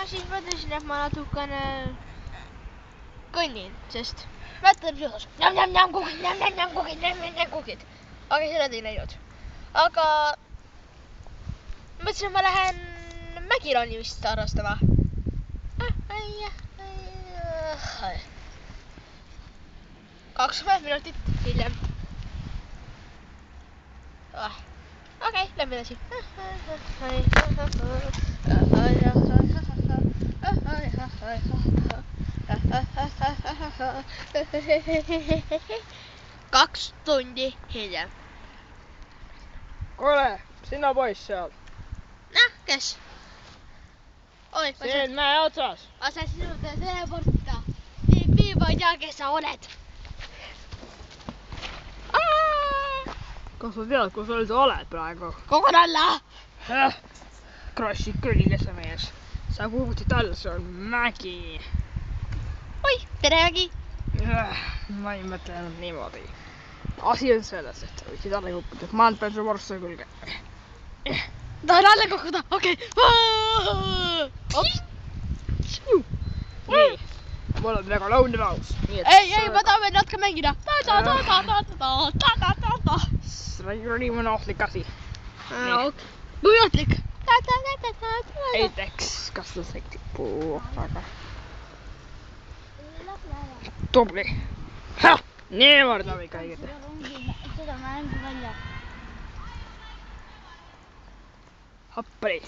siis mõtlesin, et ma natukene kõnnin, sest mõtlen psühhos. Njam, kukid. Aga seda ei näinud. Aga mõtlesin, et ma lähen mägironimist harrastama. 20 minutit hiljem. Okei, lähme edasi. Kaks tundi hiljem. Kuule, sina poiss seal. Noh, kes? Oi, Siin mäe otsas. ma sain sinult teleportida. Nii ma ei tea, kes sa oled. Kas sa tead, kus sa üldse oled praegu? Kogun alla! Krassid kõlilise mees. Sa kukutit all, see on mägi. Oi, tere Mägi! Ma ei mõtle enam niimoodi. Asi on selles, et sa võiksid alla kukkuda. Ma pean su vorstu külge. Tahan alla kukkuda, okei. Nii, mul on väga launepaus. Ei, ma tahan veel natuke mängida. Ronimine on ohtlik asi. Kui ohtlik? Eiteks, kas ta sai tippu, aga... Tubli. Niimoodi on ikka õigete. Seda mängu välja. Happari.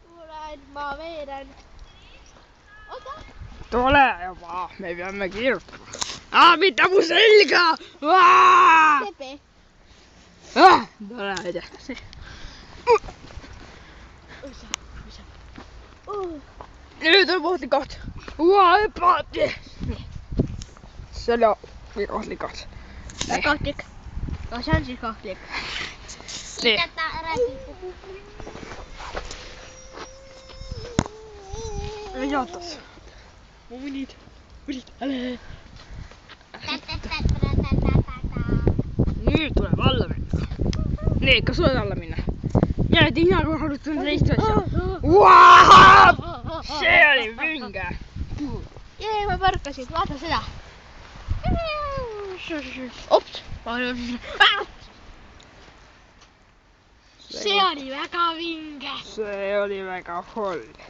Tulen, ma veeren. Oota. Tule juba, me peame kiirustama. Mida mu selga! Tepe. Tule, ei tea. Nüüd on ohtlik koht. Hüppati! See oli ohtlik koht. Väga ohtlik. Aga see on siis ohtlik. Nii. Jootas. Munid. Alle. Nüüd tuleb alla minna. Nii, kas suudad alla minna? Ja Tiina korraldustan teist asja. See oli vinge. Jee, ma põrkasin, vaata seda. Ops. See oli väga vinge. See oli väga hull.